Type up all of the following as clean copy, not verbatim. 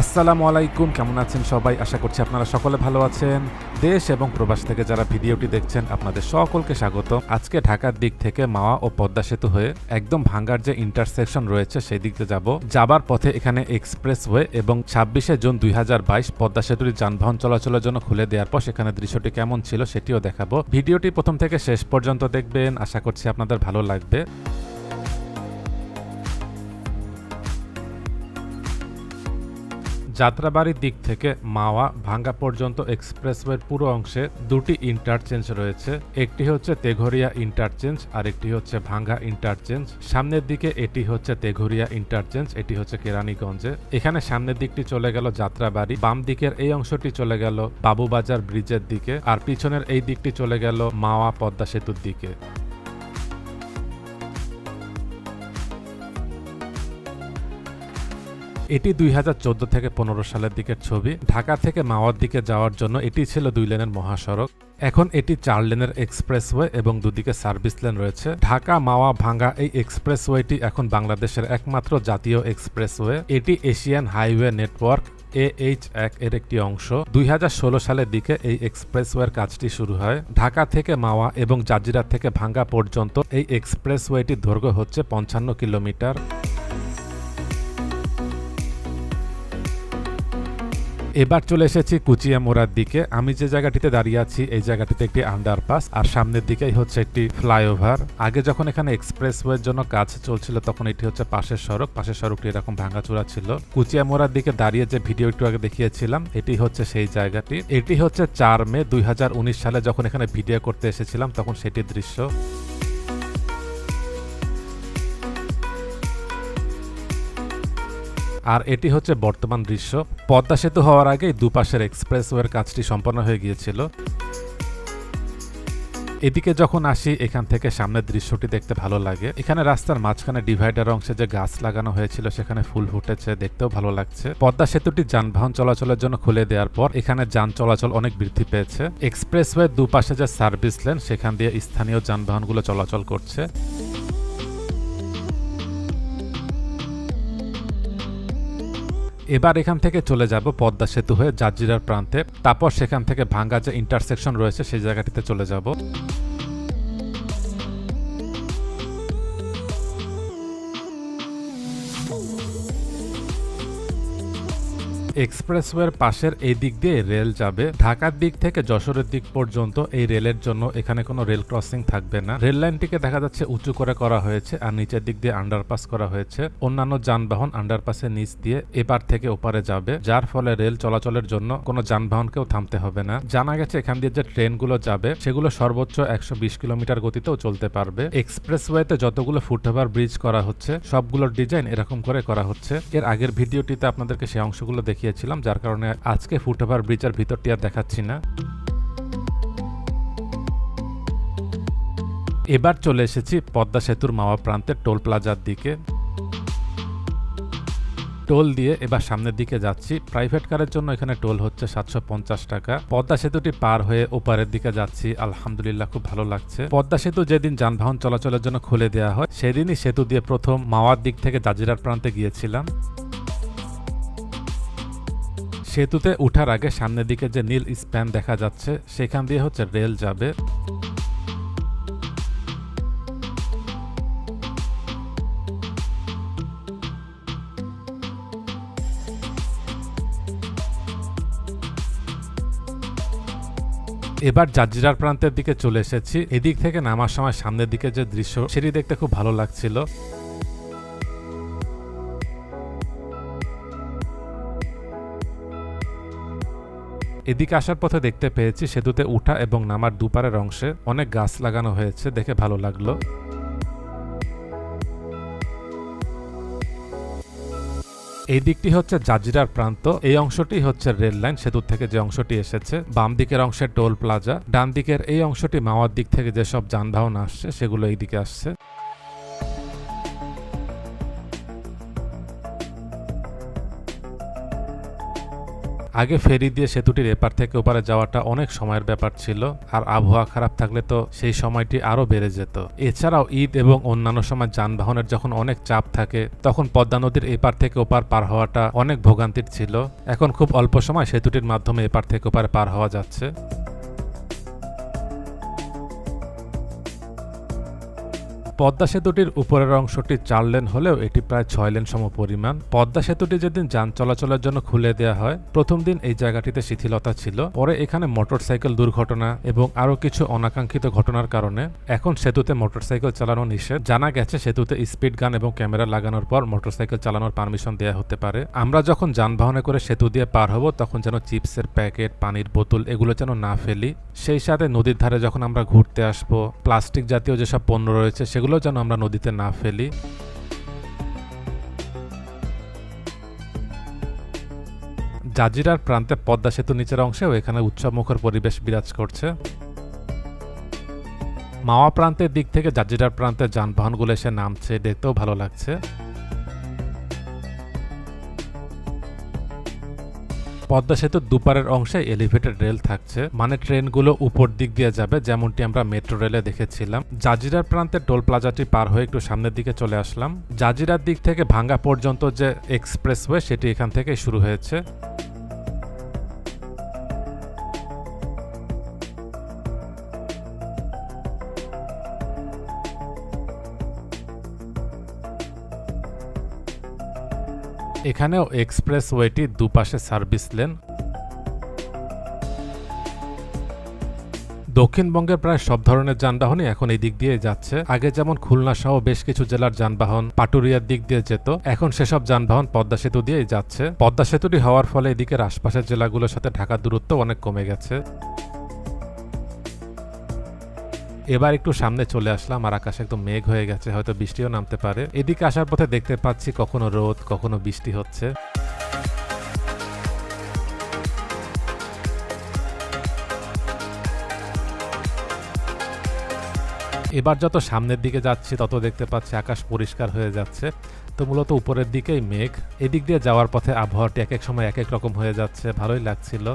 আসসালামু আলাইকুম, কেমন আছেন সবাই? আশা করছি আপনারা সকলে ভালো আছেন। দেশ এবং প্রবাস থেকে যারা ভিডিওটি দেখছেন আপনাদের সকলকে স্বাগত। আজকে ঢাকার দিক থেকে মাওয়া ও পদ্মা সেতু হয়ে একদম ভাঙ্গার যে ইন্টারসেকশন রয়েছে সেই দিকে যাবার পথে এখানে এক্সপ্রেসওয়ে এবং ২৬শে জুন ২০২২ পদ্মা সেতুটি যানবাহন চলাচলের জন্য খুলে দেওয়ার পর সেখানে দৃশ্যটি কেমন ছিল সেটিও দেখাবো। ভিডিওটি প্রথম থেকে শেষ পর্যন্ত দেখবেন, আশা করছি আপনাদের ভালো লাগবে। যাত্রাবাড়ির দিক থেকে মাওয়া ভাঙ্গা পর্যন্ত এক্সপ্রেসওয়ের পুরো অংশে দুটি ইন্টারচেঞ্জ রয়েছে। একটি হচ্ছে তেঘরিয়া ইন্টারচেঞ্জ আর একটি হচ্ছে ভাঙ্গা ইন্টারচেঞ্জ। সামনের দিকে এটি হচ্ছে তেঘরিয়া ইন্টারচেঞ্জ, এটি হচ্ছে কেরানীগঞ্জে। এখানে সামনের দিকটি চলে গেল যাত্রাবাড়ি, বাম দিকের এই অংশটি চলে গেল বাবুবাজার ব্রিজের দিকে, আর পিছনের এই দিকটি চলে গেল মাওয়া পদ্মা সেতুর দিকে। এটি ২০১৪ থেকে ১৫ সালের দিকের ছবি। ঢাকা থেকে মাওয়ার দিকে যাওয়ার জন্য এটি ছিল ২ লেনের মহাসড়ক। এখন এটি ৪ লেনের এক্সপ্রেসওয়ে এবং দুদিকে সার্ভিস লেন রয়েছে। ঢাকা মাওয়া ভাঙ্গা এই এক্সপ্রেসওয়েটি এখন বাংলাদেশের একমাত্র জাতীয় এক্সপ্রেসওয়ে। এটি এশিয়ান হাইওয়ে নেটওয়ার্ক AH1 এর একটি অংশ। ২০১৬ সালের দিকে এই এক্সপ্রেসওয়ের কাজটি শুরু হয়। ঢাকা থেকে মাওয়া এবং জাজিরা থেকে ভাঙ্গা পর্যন্ত এই এক্সপ্রেসওয়েটির দৈর্ঘ্য হচ্ছে ৫৫ কিলোমিটার। এবার চলে এসেছি কুচিয়ামোড়ার দিকে। আমি যে জায়গাটিতে দাঁড়িয়ে আছি এই জায়গাটিতে একটি আন্ডারপাস, আর সামনের দিকেই হচ্ছে একটি ফ্লাইওভার। আগে যখন এখানে এক্সপ্রেসওয়ের জন্য কাজ চলছিল তখন এটি হচ্ছে পাশের সড়ক। পাশের সড়কটি এরকম ভাঙাচোরা ছিল। কুচিয়ামোড়ার দিকে দাঁড়িয়ে যে ভিডিও একটু আগে দেখিয়েছিলাম এটি হচ্ছে সেই জায়গাটি। এটি হচ্ছে ৪ মে ২০১৯ সালে যখন এখানে ভিডিও করতে এসেছিলাম তখন সেটির দৃশ্য। আর এটি হচ্ছে বর্তমান দৃশ্য। পদ্মা সেতু হওয়ার আগে দুপাশের এক্সপ্রেসওয়ের কাজটি সম্পন্ন হয়ে গিয়েছিল। এদিকে যখন আসি এখান থেকে সামনের দৃশ্যটি দেখতে ভালো লাগে। এখানে রাস্তার মাঝখানে ডিভাইডার অংশে যে গাছ লাগানো হয়েছিল সেখানে ফুল ফুটেছে, দেখতেও ভালো লাগছে। পদ্মা সেতুটি যানবাহন চলাচলের জন্য খুলে দেওয়ার পর এখানে যান চলাচল অনেক বৃদ্ধি পেয়েছে। এক্সপ্রেসওয়ে দুপাশে যে সার্ভিস লেন সেখান দিয়ে স্থানীয় যানবাহনগুলো চলাচল করছে। এবার এখান থেকে চলে যাব পদ্মা সেতু হয়ে জাজিরার প্রান্তে, তারপর সেখান থেকে ভাঙ্গা যে ইন্টারসেকশন রয়েছে সেই জায়গাটিতে চলে যাব। এক্সপ্রেসওয়ের পাশের এই দিক দিয়ে রেল যাবে। ঢাকার দিক থেকে যশোরের দিক পর্যন্ত এই রেলের জন্য এখানে কোনো রেল ক্রসিং থাকবে না। রেল লাইনটিকে দেখা যাচ্ছে উঁচু করে করা হয়েছে আর নিচের দিক দিয়ে আন্ডারপাস করা হয়েছে। অন্যান্য যানবাহন আন্ডারপাসের নিচ দিয়ে এপার থেকে ওপারে যাবে, যার ফলে রেল চলাচলের জন্য কোনো যানবাহনকেও থামতে হবে না। জানা গেছে এখান দিয়ে যে ট্রেনগুলো যাবে সেগুলো সর্বোচ্চ ১২০ কিলোমিটার গতিতেও চলতে পারবে। এক্সপ্রেসওয়েতে যতগুলো ফুটওভার ব্রিজ করা হচ্ছে সবগুলোর ডিজাইন এরকম করে করা হচ্ছে। এর আগের ভিডিওটিতে আপনাদেরকে সেই অংশগুলো দেখিয়েছিলাম, যার কারণে আজকে ফুটওভার ব্রিজের ভিতরটি আর দেখাচ্ছি না। এবার চলে এসেছি পদ্মা সেতুর মাওয়া প্রান্তের টোল প্লাজার দিকে। টোল দিয়ে এবার সামনের দিকে যাচ্ছি। প্রাইভেট কারের জন্য এখানে টোল হচ্ছে ৭৫০ টাকা। পদ্মা সেতুটি পার হয়ে ওপারের দিকে যাচ্ছি, আলহামদুলিল্লাহ খুব ভালো লাগছে। পদ্মা সেতু যেদিন যানবাহন চলাচলের জন্য খুলে দেওয়া হয় সেদিনই সেতু দিয়ে প্রথম মাওয়ার দিক থেকে জাজিরার প্রান্তে গিয়েছিলাম। সেতুতে উঠার আগে সামনের দিকে যে নীল স্প্যান দেখা যাচ্ছে সেখান দিয়ে হচ্ছে রেল যাবে। এবার জাজিরার প্রান্তের দিকে চলে এসেছি। এদিক থেকে নামার সময় সামনের দিকে যে দৃশ্য সেটি দেখতে খুব ভালো লাগছিল। এদিকে আসার পথে দেখতে পেয়েছি সেতুতে উঠা এবং নামার দুপারের অংশে অনেক গাছ লাগানো হয়েছে, দেখে ভালো লাগলো। এই দিকটি হচ্ছে জাজিরার প্রান্ত। এই অংশটি হচ্ছে রেল লাইন সেতু থেকে যে অংশটি এসেছে। বাম দিকের অংশে টোল প্লাজা, ডান দিকের এই অংশটি মাওয়ার দিক থেকে যেসব যানবাহন আসছে সেগুলো এই দিকে আসছে। আগে ফেরি দিয়ে সেতুটির এপার থেকে ওপারে যাওয়াটা অনেক সময়ের ব্যাপার ছিল, আর আবহাওয়া খারাপ থাকলে তো সেই সময়টি আরো বেড়ে যেত। এছাড়াও ঈদ এবং অন্যান্য সময় যানবাহনের যখন অনেক চাপ থাকে তখন পদ্মা নদীর এপার থেকে ওপার পার হওয়াটা অনেক ভোগান্তির ছিল। এখন খুব অল্প সময় সেতুটির মাধ্যমে এপার থেকে ওপারে পার হওয়া যাচ্ছে। পদ্মা সেতুটির উপরের অংশটি 4 লেন হলেও এটি প্রায় 6 লেন সম পরিমাণ। পদ্মা সেতুটি যেদিন যান চলাচলের জন্য খুলে দেওয়া হয় প্রথম দিন এই জায়গাটিতে শিথিলতা ছিল, পরে এখানে মোটরসাইকেল দুর্ঘটনা এবং আরও কিছু অনাকাঙ্ক্ষিত ঘটনার কারণে এখন সেতুতে মোটরসাইকেল চালানো নিষেধ। জানা গেছে সেতুতে স্পিড গান এবং ক্যামেরা লাগানোর পর মোটরসাইকেল চালানোর পারমিশন দেওয়া হতে পারে। আমরা যখন যানবাহনে করে সেতু দিয়ে পার হব তখন যেন চিপসের প্যাকেট, পানির বোতল এগুলো যেন না ফেলি। সেই সাথে নদীর ধারে যখন আমরা ঘুরতে আসবো প্লাস্টিক জাতীয় যেসব পণ্য রয়েছে সেগুলো যেন আমরা নদীতে না ফেলি। জাজিরার প্রান্তে পদ্মা সেতু নিচের অংশেও এখানে উৎসবমুখর পরিবেশ বিরাজ করছে। মাওয়া প্রান্তের দিক থেকে জাজিরার প্রান্তে যানবাহনগুলো এসে নামছে, দেখতেও ভালো লাগছে। পদ্মা সেতুর দুপারের অংশে এলিভেটেড রেল থাকছে, মানে ট্রেনগুলো উপর দিক দিয়ে যাবে যেমনটি আমরা মেট্রো রেলে দেখেছিলাম। জাজিরার প্রান্তে টোল প্লাজাটি পার হয়ে একটু সামনের দিকে চলে আসলাম। জাজিরার দিক থেকে ভাঙ্গা পর্যন্ত যে এক্সপ্রেসওয়ে সেটি এখান থেকে শুরু হয়েছে। এখানেও এক্সপ্রেসওয়েটি দুপাশে সার্ভিস লেন। দক্ষিণবঙ্গের প্রায় সব ধরনের যানবাহনই এখন এই দিক দিয়ে যাচ্ছে। আগে যেমন খুলনা সহ বেশ কিছু জেলার যানবাহন পাটুরিয়ার দিক দিয়ে যেত, এখন সেসব যানবাহন পদ্মা সেতু দিয়েই যাচ্ছে। পদ্মা সেতুটি হওয়ার ফলে এদিকের আশপাশের জেলাগুলোর সাথে ঢাকার দূরত্ব অনেক কমে গেছে। এবার একটু সামনে চলে আসলাম আর আকাশে একদম মেঘ হয়ে গেছে, হয়তো বৃষ্টিও নামতে পারে। এদিকে আসার পথে দেখতে পাচ্ছি কখনো রোদ কখনো বৃষ্টি হচ্ছে। এবার যত সামনের দিকে যাচ্ছি তত দেখতে পাচ্ছি আকাশ পরিষ্কার হয়ে যাচ্ছে। তো মূলত উপরের দিকেই মেঘ। এদিক দিয়ে যাওয়ার পথে আবহাওয়াটি এক এক সময় এক এক রকম হয়ে যাচ্ছে, ভালোই লাগছিল।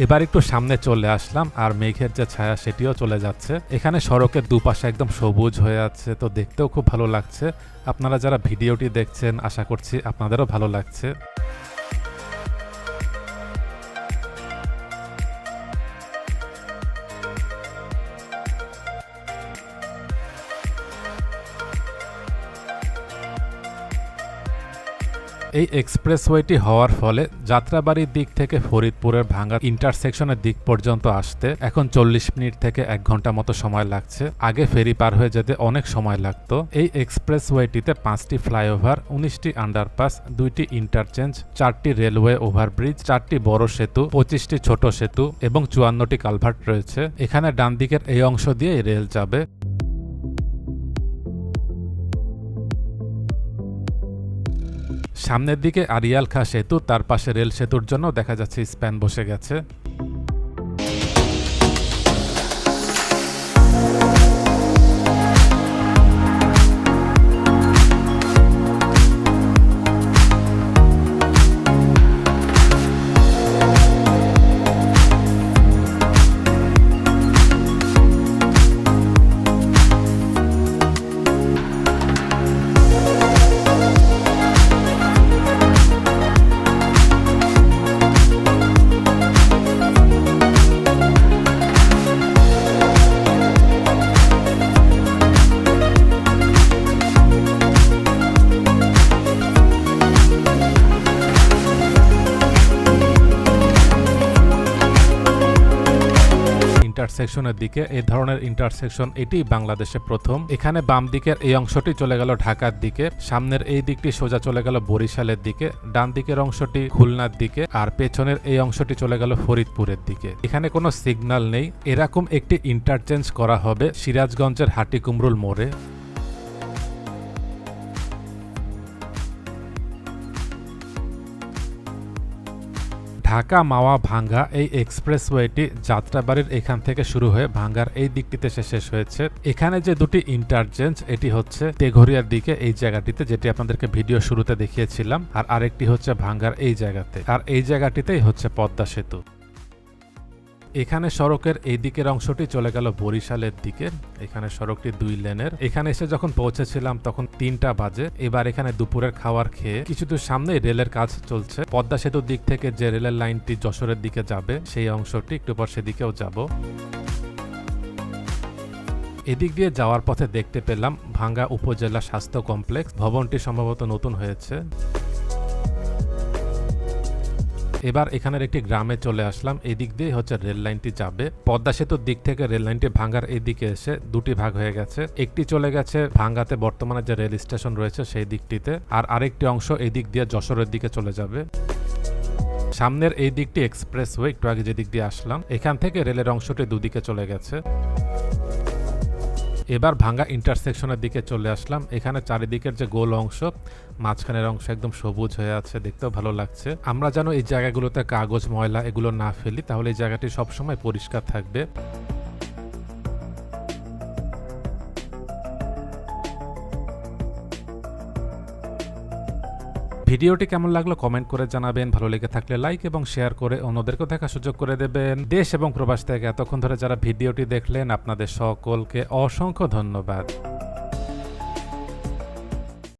এবার একটু সামনে চলে আসলাম আর মেঘের যে ছায়া সেটিও চলে যাচ্ছে। এখানে সড়কের দুপাশে একদম সবুজ হয়ে আছে, তো দেখতেও খুব ভালো লাগছে। আপনারা যারা ভিডিওটি দেখছেন আশা করছি আপনাদেরও ভালো লাগছে। এই এক্সপ্রেসওয়েটি হওয়ার ফলে যাত্রাবাড়ির দিক থেকে ফরিদপুরের ভাঙ্গা ইন্টারসেকশনের দিক পর্যন্ত আসতে এখন 40 মিনিট থেকে 1 ঘন্টা মতো সময় লাগছে। আগে ফেরি পার হয়ে যেতে অনেক সময় লাগতো। এই এক্সপ্রেসওয়েটিতে 5টি ফ্লাইওভার, 19টি আন্ডারপাস, 2টি ইন্টারচেঞ্জ, 4টি রেলওয়ে ওভারব্রিজ, 4টি বড় সেতু, 25টি ছোট সেতু এবং 54টি কালভার্ট রয়েছে। এখানে ডান দিকের এই অংশ দিয়ে রেল যাবে। সামনের দিকে আরিয়াল খাঁ সেতু, তার পাশে রেল সেতুর জন্য দেখা যাচ্ছে স্প্যান বসে গেছে। ইন্টারসেকশনের দিকে এই ধরনের ইন্টারসেকশন এটি বাংলাদেশে প্রথম। এখানে বাম দিকের এই অংশটি চলে গেল ঢাকার দিকে, সামনের এই দিকটি সোজা চলে গেল বরিশালের দিকে, ডান দিকের অংশটি খুলনার দিকে, আর পেছনের এই অংশটি চলে গেল ফরিদপুরের দিকে। এখানে কোনো সিগন্যাল নেই। এরকম একটি ইন্টারচেঞ্জ করা হবে সিরাজগঞ্জের হাটিকুমরুল মোড়ে। ঢাকা মাওয়া ভাঙ্গা এই এক্সপ্রেসওয়েটি যাত্রাবাড়ির এখান থেকে শুরু হয়ে ভাঙ্গার এই দিকটিতে শেষ হয়েছে। এখানে যে দুটি ইন্টারচেঞ্জ, এটি হচ্ছে তেঘরিয়ার দিকে এই জায়গাটিতে, যেটি আপনাদেরকে ভিডিও শুরুতে দেখিয়েছিলাম, আর আরেকটি হচ্ছে ভাঙ্গার এই জায়গাতে, আর এই জায়গাটিতেই হচ্ছে পদ্মা সেতু। এখানে সড়কের এই দিকের অংশটি চলে গেল বরিশালের দিকে। এখানে সড়কটি 2 লেনের। এখানে এসে যখন পৌঁছেছিলাম তখন 3টা বাজে। এবার এখানে দুপুরের খাবার খেয়ে কিছু দূর সামনে রেলের কাজ চলছে। পদ্মা সেতুর দিক থেকে যে রেলের লাইনটি যশোরের দিকে যাবে সেই অংশটি, একটু পর সেদিকেও যাব। এদিক দিয়ে যাওয়ার পথে দেখতে পেলাম ভাঙ্গা উপজেলা স্বাস্থ্য কমপ্লেক্স। ভবনটি সম্ভবত নতুন হয়েছে। এবার এখানের একটি গ্রামে চলে আসলাম। এই দিক দিয়ে হচ্ছে রেল লাইনটি যাবে। পদ্মা সেতুর দিক থেকে রেল লাইনটি ভাঙ্গার এদিকে এসে দুটি ভাগ হয়ে গেছে। একটি চলে গেছে ভাঙ্গাতে বর্তমানে যে রেল স্টেশন রয়েছে সেই দিকটিতে, আর আরেকটি অংশ এই দিক দিয়ে যশোরের দিকে চলে যাবে। সামনের এই দিকটি এক্সপ্রেসওয়ে, একটু আগে যে দিক দিয়ে আসলাম, এখান থেকে রেলের অংশটি দুদিকে চলে গেছে। এবার ভাঙ্গা ইন্টারসেকশনের দিকে চলে আসলাম। এখানে চারিদিকের যে গোল অংশ, মাঝখানের অংশ একদম সবুজ হয়ে আছে, দেখতেও ভালো লাগছে। আমরা যেন এই জায়গাগুলোতে কাগজ ময়লা এগুলো না ফেলি, তাহলে এই জায়গাটি সবসময় পরিষ্কার থাকবে। ভিডিওটি কেমন লাগলো কমেন্ট করে জানাবেন। ভালো লেগে থাকলে লাইক এবং শেয়ার করে অন্যদেরকেও দেখার সুযোগ করে দেবেন। দেশ এবং প্রবাস থেকে এতক্ষণ ধরে যারা ভিডিওটি দেখলেন, আপনাদের সকলকে অসংখ্য ধন্যবাদ।